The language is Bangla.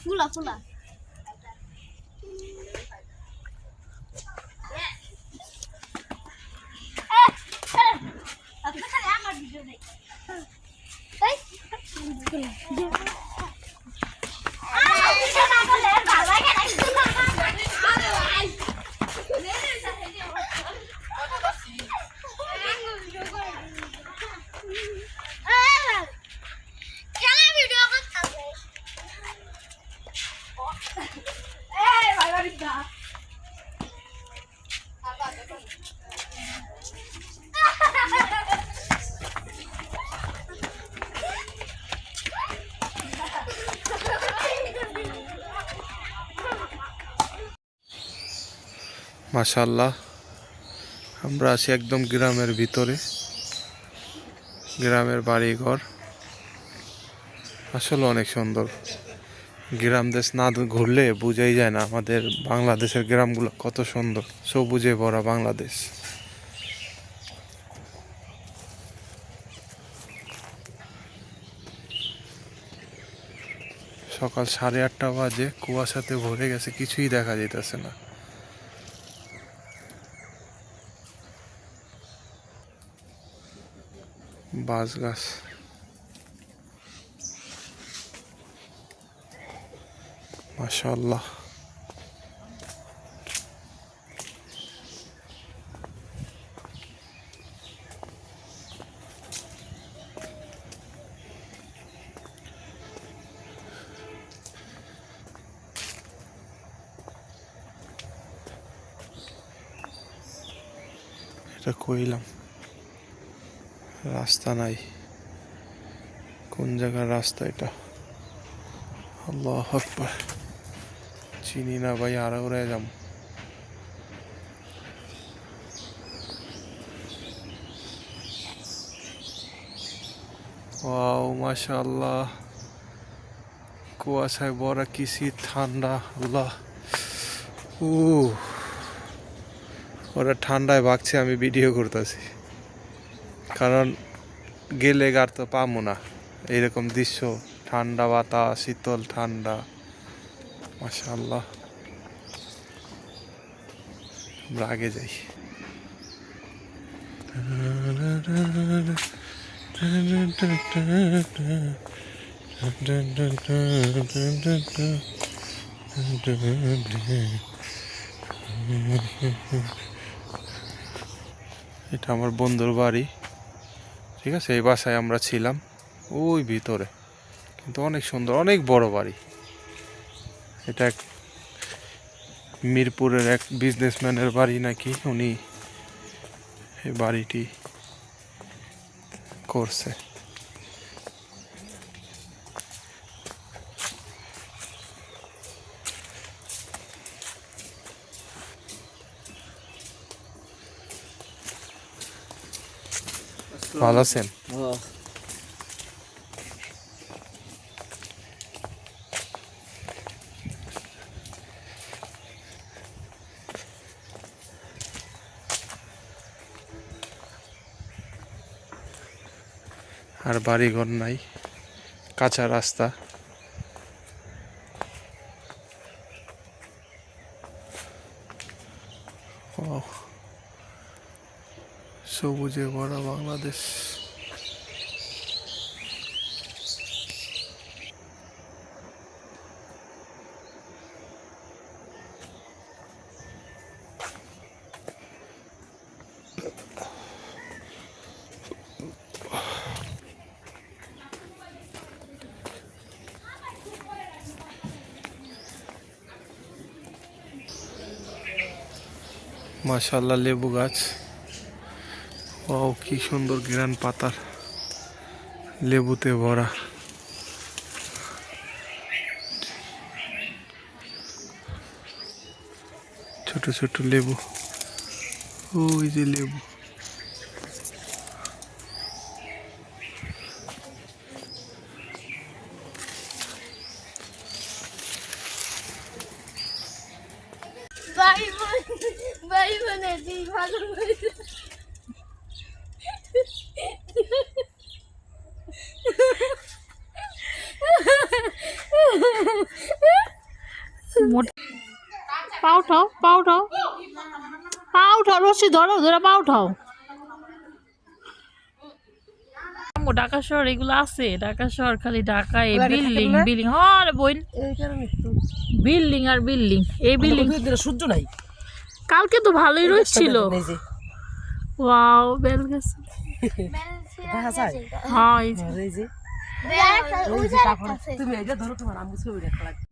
ফুলা ফুলা আমার ভিডিও নেই মাশাআল্লাহ, আমরা আছি একদম গ্রামের ভিতরে। গ্রামের বাড়িঘর আসলে অনেক সুন্দর। গ্রাম দেশ না ঘুরলে বোঝাই যায় না আমাদের বাংলাদেশের গ্রামগুলো কত সুন্দর। সবুজে ভরা বাংলাদেশ। সকাল 8:30 বাজে, কুয়াশাতে ভরে গেছে, কিছুই দেখা যাইতেছে না। বাঁশ গাছ, মাশাআল্লাহ। এটা কইলাম রাস্তা নাই, কোন জায়গার রাস্তা এটা? আল্লাহু আকবার, চিনি না ভাই, আড়াউড়ায় যাম। ওয়াও মাশাআল্লাহ, কুয়াশায় ভরা, কিসি ঠান্ডা। আল্লাহ, ওরা ঠান্ডায় ভাগছে, আমি ভিডিও করতেছি, কারণ গেলে আর তো পাবো না এইরকম দৃশ্য। ঠান্ডা বাতাস, শীতল ঠান্ডা, মাশাআল্লাহ। আমরা আগে যাই। এটা আমার বন্ধুর বাড়ি, ঠিক আছে। এই বাসায় আমরা ছিলাম ওই ভিতরে, কিন্তু অনেক সুন্দর, অনেক বড় বাড়ি। এটা এক মিরপুরের এক বিজনেসম্যানের বাড়ি নাকি, উনি এই বাড়িটি করছে। ভালো আছেন? আর বাড়িঘর নাই, কাঁচা রাস্তা। সবুজে ভরা বাংলাদেশ। মাশাআল্লাহ, লেবু গাছ। ও কি সুন্দর গ্রান পাতার, লেবুতে ভরা। ছোট ছোট লেবু, ওই যে লেবু। ভাই বোনে দিই ভালো হয়েছে। পা উঠাও পা উঠাও রশি ধরো ধরে পা উঠাও। ঢাকা শহর এগুলো আছে, ঢাকা শহর খালি ঢাকায় বিল্ডিং বিল্ডিং। হরে বোন বিল্ডিং আর বিল্ডিং, এই বিল্ডিং। সূর্য নাই, কালকে তো ভালোই রোদ ছিল। ওয়াও বেল গেছে। হ্যাঁ তুমি এটা ধরো, তোমার আমি ছবি দেখা লাগবে।